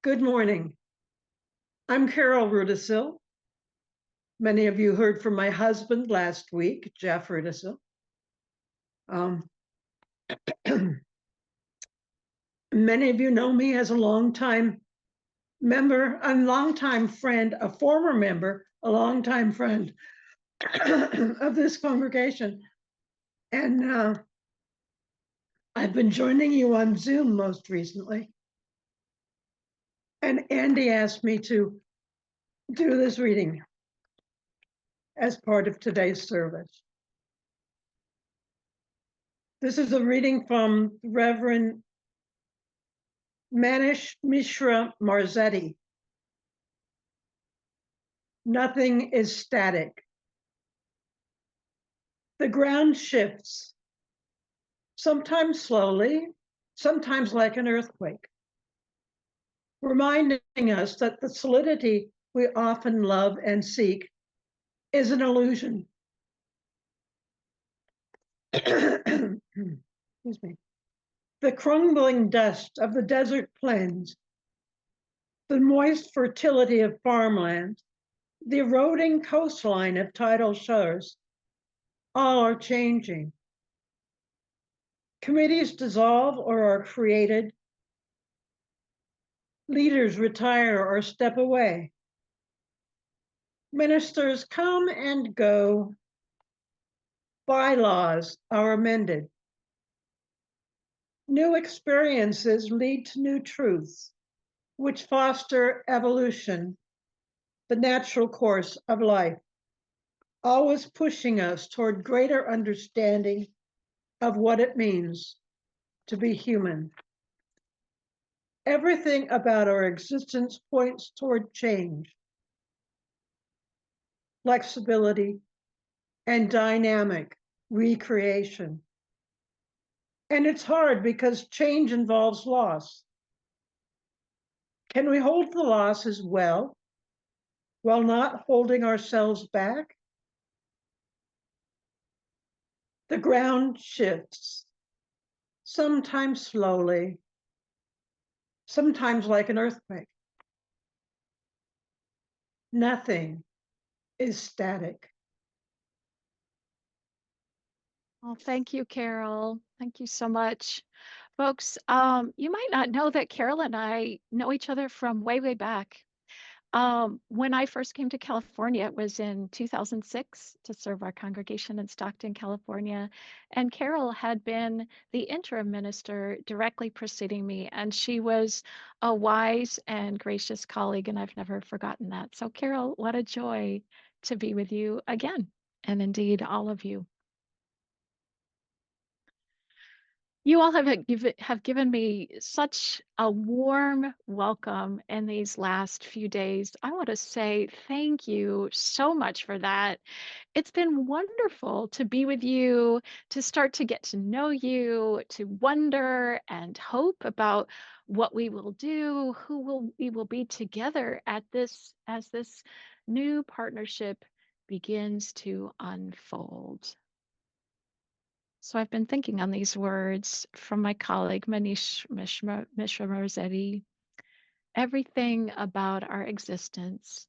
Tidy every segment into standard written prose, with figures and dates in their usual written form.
Good morning. I'm Carol Rudisill. Many of you heard from my husband last week, Jeff Rudisill. Many of you know me as a longtime member, a longtime friend, a former member, a longtime friend of this congregation. And I've been joining you on Zoom most recently. And Andy asked me to do this reading as part of today's service. This is a reading from Reverend Manish Mishra Marzetti. Nothing is static. The ground shifts, sometimes slowly, sometimes like an earthquake, reminding us that the solidity we often love and seek is an illusion. Excuse me. The crumbling dust of the desert plains, the moist fertility of farmland, the eroding coastline of tidal shores, all are changing. Committees dissolve or are created. Leaders retire or step away. Ministers come and go. Bylaws are amended. New experiences lead to new truths, which foster evolution, the natural course of life, always pushing us toward greater understanding of what it means to be human. Everything about our existence points toward change, flexibility, and dynamic recreation. And it's hard because change involves loss. Can we hold the loss as well while not holding ourselves back? The ground shifts, sometimes slowly, sometimes like an earthquake. Nothing is static. Well, thank you, Carol. Thank you so much. Folks, you might not know that Carol and I know each other from way, way back. When I first came to California, it was in 2006 to serve our congregation in Stockton, California. And Carol had been the interim minister directly preceding me, and she was a wise and gracious colleague, and I've never forgotten that. So, Carol, what a joy to be with you again, and indeed all of you. You all have given me such a warm welcome in these last few days. I want to say thank you so much for that. It's been wonderful to be with you, to start to get to know you, to wonder and hope about what we will do, we will be together at this as this new partnership begins to unfold. So I've been thinking on these words from my colleague Manish Mishra Marzetti. Everything about our existence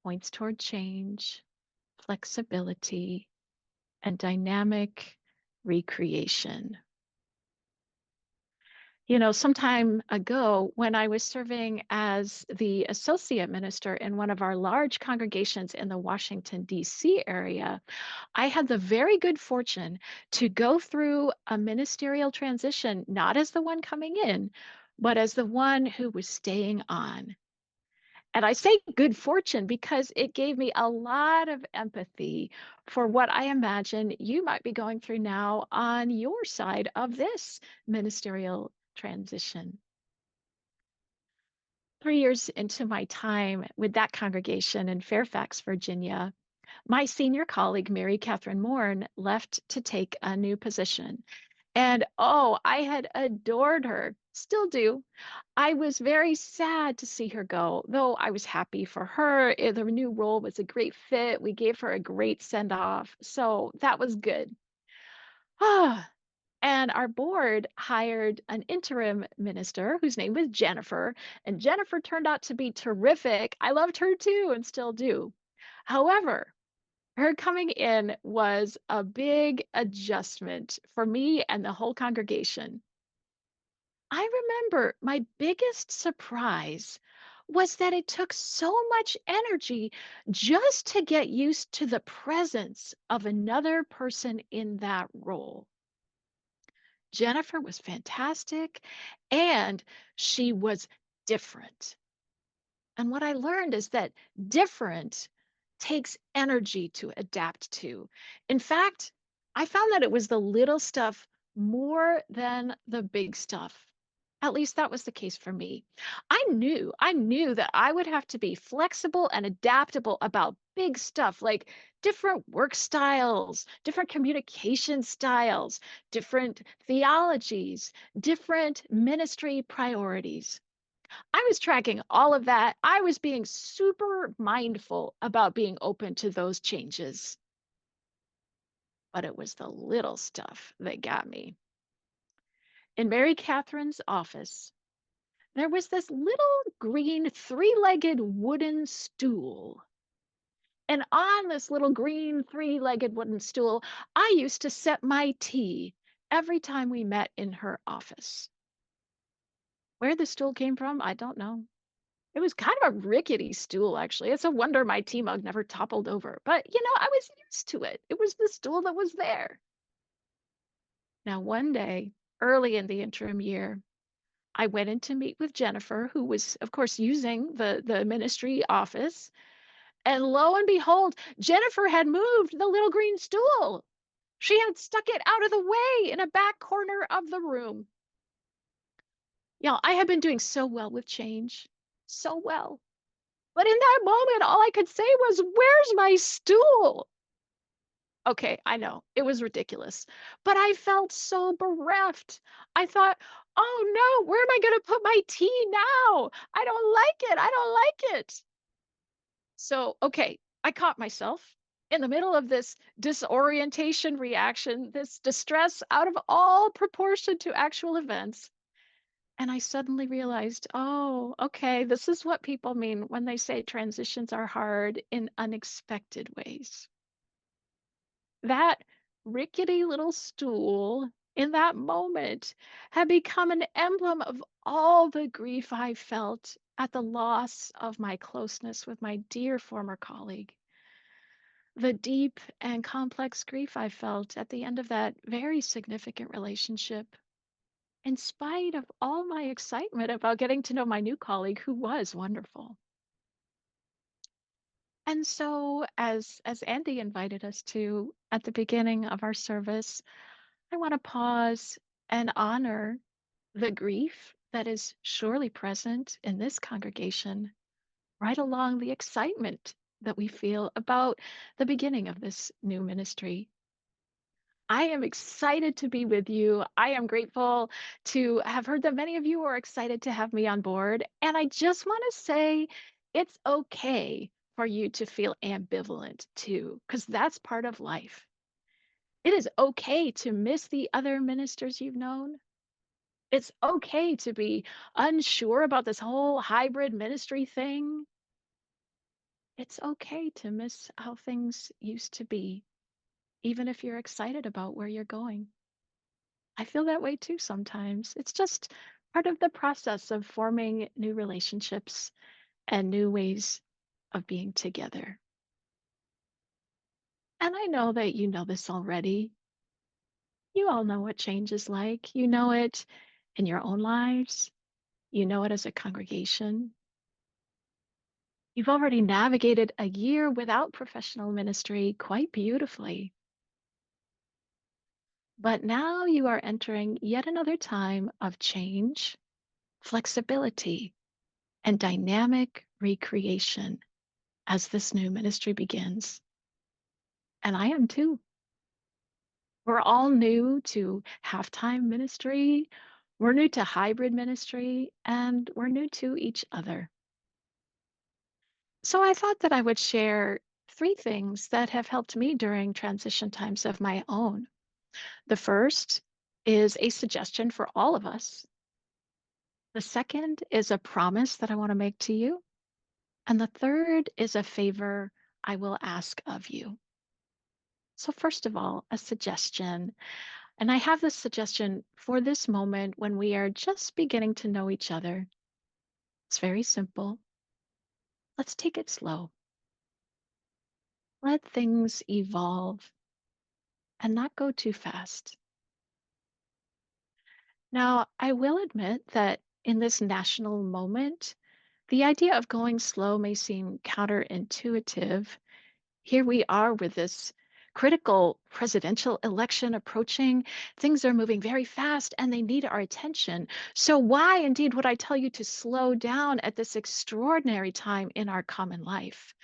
points toward change, flexibility, and dynamic recreation. You know, some time ago, when I was serving as the associate minister in one of our large congregations in the Washington, D.C. area, I had the very good fortune to go through a ministerial transition, not as the one coming in, but as the one who was staying on. And I say good fortune because it gave me a lot of empathy for what I imagine you might be going through now on your side of this ministerial transition. 3 years into my time with that congregation in Fairfax, Virginia, my senior colleague, Mary Catherine Mourne, left to take a new position. And oh, I had adored her, still do. I was very sad to see her go, though I was happy for her. The new role was a great fit. We gave her a great send off. So that was good. Ah, and then our board hired an interim minister whose name was Jennifer, and Jennifer turned out to be terrific. I loved her too and still do. However, her coming in was a big adjustment for me and the whole congregation. I remember my biggest surprise was that it took so much energy just to get used to the presence of another person in that role. Jennifer was fantastic and she was different. And what I learned is that different takes energy to adapt to. In fact, I found that it was the little stuff more than the big stuff. At least that was the case for me. I knew that I would have to be flexible and adaptable about big stuff like different work styles, different communication styles, different theologies, different ministry priorities. I was tracking all of that. I was being super mindful about being open to those changes, but it was the little stuff that got me. In Mary Catherine's office, there was this little green three-legged wooden stool. And on this little green three-legged wooden stool, I used to set my tea every time we met in her office. Where the stool came from, I don't know. It was kind of a rickety stool, actually. It's a wonder my tea mug never toppled over. But, I was used to it. It was the stool that was there. Now, one day, early in the interim year, I went in to meet with Jennifer, who was, of course, using the ministry office. And lo and behold, Jennifer had moved the little green stool. She had stuck it out of the way in a back corner of the room. I had been doing so well with change, so well. But in that moment, all I could say was, "Where's my stool?" Okay, I know, it was ridiculous, but I felt so bereft. I thought, "Oh no, where am I gonna put my tea now? I don't like it, I don't like it." So, okay, I caught myself in the middle of this disorientation reaction, this distress out of all proportion to actual events. And I suddenly realized, oh, okay, this is what people mean when they say transitions are hard in unexpected ways. That rickety little stool in that moment had become an emblem of all the grief I felt at the loss of my closeness with my dear former colleague. The deep and complex grief I felt at the end of that very significant relationship in spite of all my excitement about getting to know my new colleague who was wonderful. And so as Andy invited us to at the beginning of our service, I want to pause and honor the grief that is surely present in this congregation, right along the excitement that we feel about the beginning of this new ministry. I am excited to be with you. I am grateful to have heard that many of you are excited to have me on board. And I just want to say it's okay for you to feel ambivalent too, because that's part of life. It is okay to miss the other ministers you've known. It's okay to be unsure about this whole hybrid ministry thing. It's okay to miss how things used to be, even if you're excited about where you're going. I feel that way too sometimes. It's just part of the process of forming new relationships and new ways of being together. And I know that you know this already. You all know what change is like. You know it in your own lives. You know it as a congregation. You've already navigated a year without professional ministry quite beautifully. But now you are entering yet another time of change, flexibility, and dynamic recreation as this new ministry begins. And I am too. We're all new to halftime ministry, we're new to hybrid ministry, and we're new to each other. So I thought that I would share three things that have helped me during transition times of my own. The first is a suggestion for all of us. The second is a promise that I want to make to you. And the third is a favor I will ask of you. So, first of all, a suggestion. And I have this suggestion for this moment when we are just beginning to know each other. It's very simple. Let's take it slow. Let things evolve and not go too fast. Now, I will admit that in this national moment, the idea of going slow may seem counterintuitive. Here we are with this critical presidential election approaching. Things are moving very fast and they need our attention. So, why indeed would I tell you to slow down at this extraordinary time in our common life?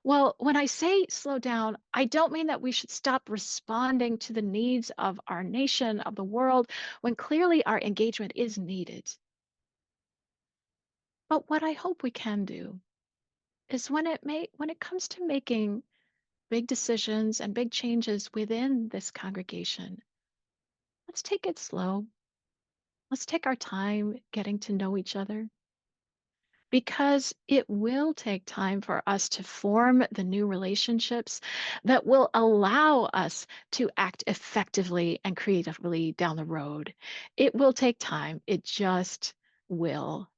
Well, when I say slow down, I don't mean that we should stop responding to the needs of our nation, of the world, when clearly our engagement is needed. But what I hope we can do is when it comes to making big decisions and big changes within this congregation, let's take it slow. Let's take our time getting to know each other because it will take time for us to form the new relationships that will allow us to act effectively and creatively down the road. It will take time. It just will.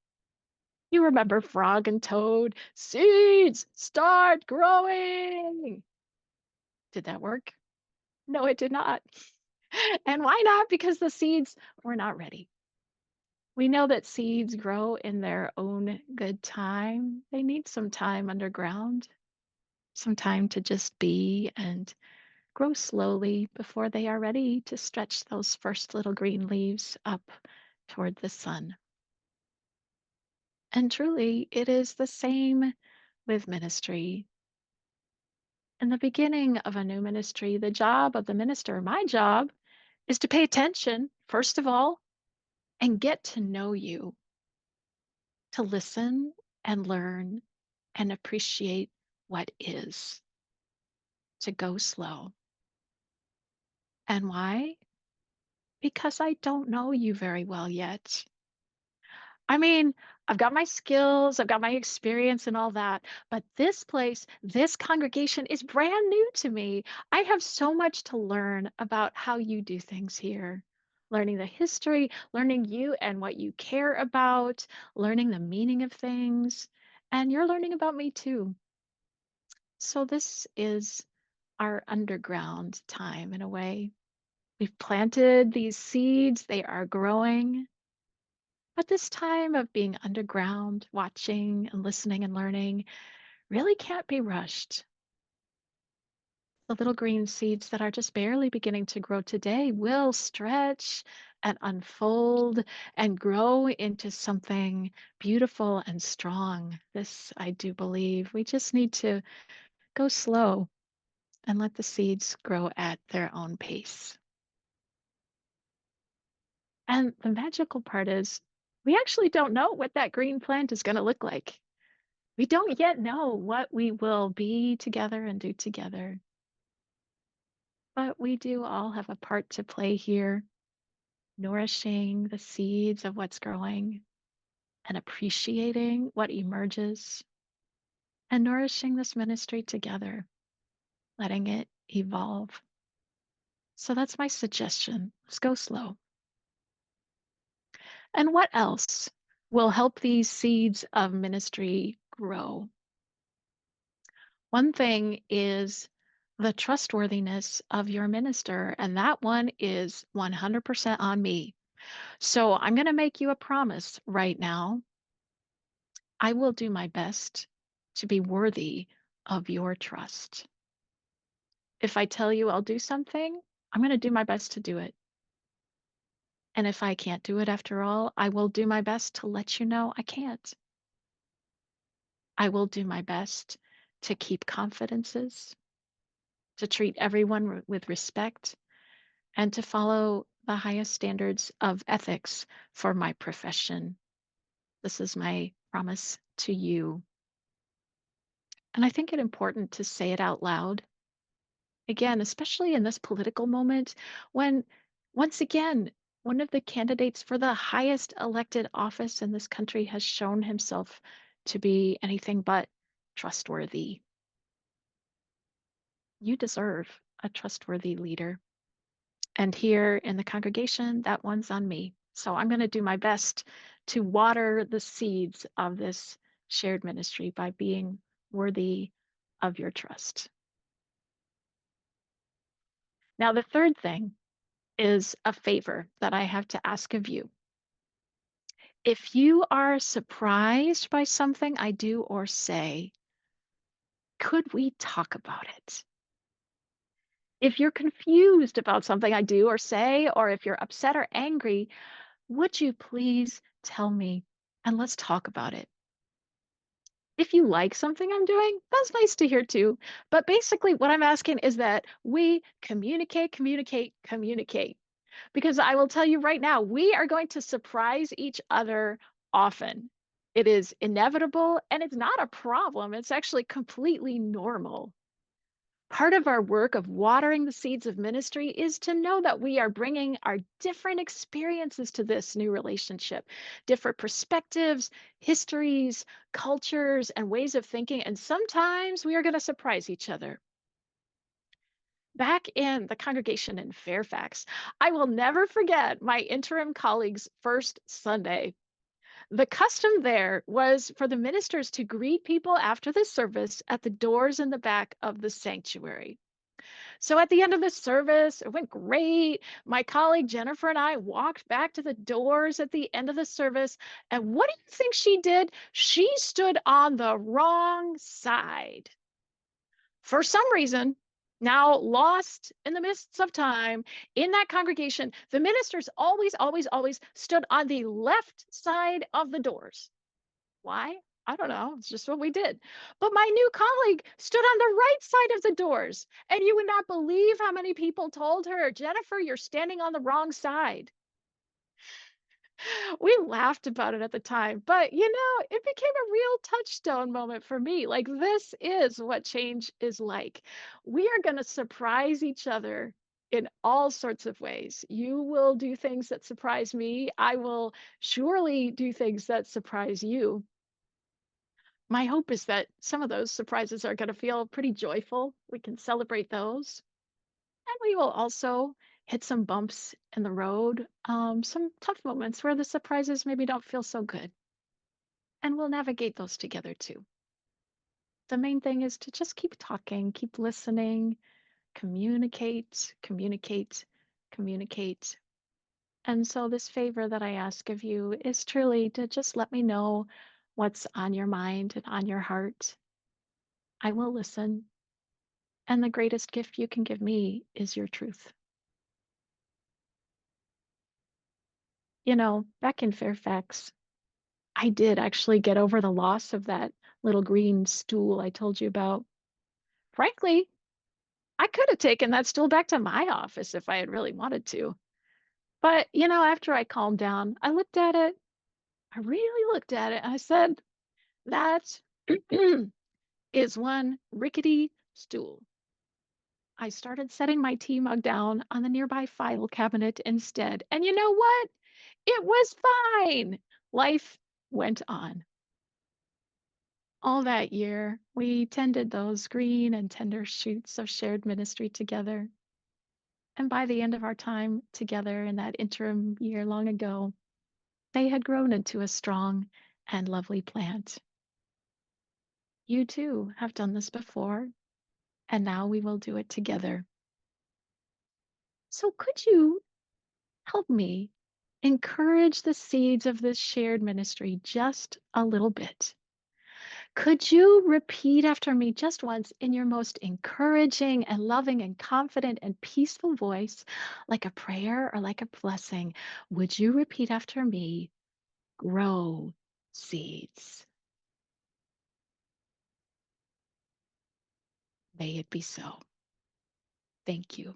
You remember Frog and Toad? Seeds start growing. Did that work? No, it did not. And why not? Because the seeds were not ready. We know that seeds grow in their own good time. They need some time underground, some time to just be and grow slowly before they are ready to stretch those first little green leaves up toward the sun. And truly, it is the same with ministry. In the beginning of a new ministry, the job of the minister, my job, is to pay attention, first of all, and get to know you, to listen and learn and appreciate what is, to go slow. And why? Because I don't know you very well yet. I mean, I've got my skills, I've got my experience and all that, but this place, this congregation is brand new to me. I have so much to learn about how you do things here. Learning the history, learning you and what you care about, learning the meaning of things, and you're learning about me too. So this is our underground time in a way. We've planted these seeds, they are growing. But this time of being underground, watching and listening and learning really can't be rushed. The little green seeds that are just barely beginning to grow today will stretch and unfold and grow into something beautiful and strong. This, I do believe. We just need to go slow and let the seeds grow at their own pace. And the magical part is we actually don't know what that green plant is going to look like. We don't yet know what we will be together and do together, but we do all have a part to play here, nourishing the seeds of what's growing and appreciating what emerges and nourishing this ministry together, letting it evolve. So that's my suggestion. Let's go slow. And what else will help these seeds of ministry grow? One thing is the trustworthiness of your minister, and that one is 100% on me. So I'm going to make you a promise right now. I will do my best to be worthy of your trust. If I tell you I'll do something, I'm going to do my best to do it. And if I can't do it after all, I will do my best to let you know I can't. I will do my best to keep confidences, to treat everyone with respect, and to follow the highest standards of ethics for my profession. This is my promise to you. And I think it important to say it out loud. Again, especially in this political moment when once again one of the candidates for the highest elected office in this country has shown himself to be anything but trustworthy. You deserve a trustworthy leader. And here in the congregation, that one's on me. So I'm going to do my best to water the seeds of this shared ministry by being worthy of your trust. Now, the third thing is a favor that I have to ask of you. If you are surprised by something I do or say, could we talk about it? If you're confused about something I do or say, or if you're upset or angry, would you please tell me and let's talk about it? If you like something I'm doing, that's nice to hear too. But basically, what I'm asking is that we communicate, communicate, communicate. Because I will tell you right now, we are going to surprise each other often. It is inevitable and it's not a problem. It's actually completely normal. Part of our work of watering the seeds of ministry is to know that we are bringing our different experiences to this new relationship, different perspectives, histories, cultures, and ways of thinking. And sometimes we are going to surprise each other. Back in the congregation in Fairfax, I will never forget my interim colleague's first Sunday. The custom there was for the ministers to greet people after the service at the doors in the back of the sanctuary. So at the end of the service, it went great. My colleague Jennifer and I walked back to the doors at the end of the service. And what do you think she did? She stood on the wrong side. For some reason, now lost in the mists of time, in that congregation, the ministers always, always, always stood on the left side of the doors. Why? I don't know. It's just what we did. But my new colleague stood on the right side of the doors. And you would not believe how many people told her, Jennifer, you're standing on the wrong side. We laughed about it at the time, but it became a real touchstone moment for me. Like, this is what change is like. We are going to surprise each other in all sorts of ways. You will do things that surprise me. I will surely do things that surprise you. My hope is that some of those surprises are going to feel pretty joyful. We can celebrate those. And we will also hit some bumps in the road, some tough moments where the surprises maybe don't feel so good. And we'll navigate those together too. The main thing is to just keep talking, keep listening, communicate, communicate, communicate. And so, this favor that I ask of you is truly to just let me know what's on your mind and on your heart. I will listen. And the greatest gift you can give me is your truth. Back in Fairfax, I did actually get over the loss of that little green stool I told you about. Frankly, I could have taken that stool back to my office if I had really wanted to. But, after I calmed down, I looked at it. I really looked at it. And I said, that is one rickety stool. I started setting my tea mug down on the nearby file cabinet instead. And you know what? It was fine. Life went on. All that year, we tended those green and tender shoots of shared ministry together. And by the end of our time together in that interim year long ago, they had grown into a strong and lovely plant. You too have done this before, and now we will do it together. So could you help me encourage the seeds of this shared ministry just a little bit? Could you repeat after me just once in your most encouraging and loving and confident and peaceful voice, like a prayer or like a blessing? Would you repeat after me? Grow seeds. May it be so. Thank you.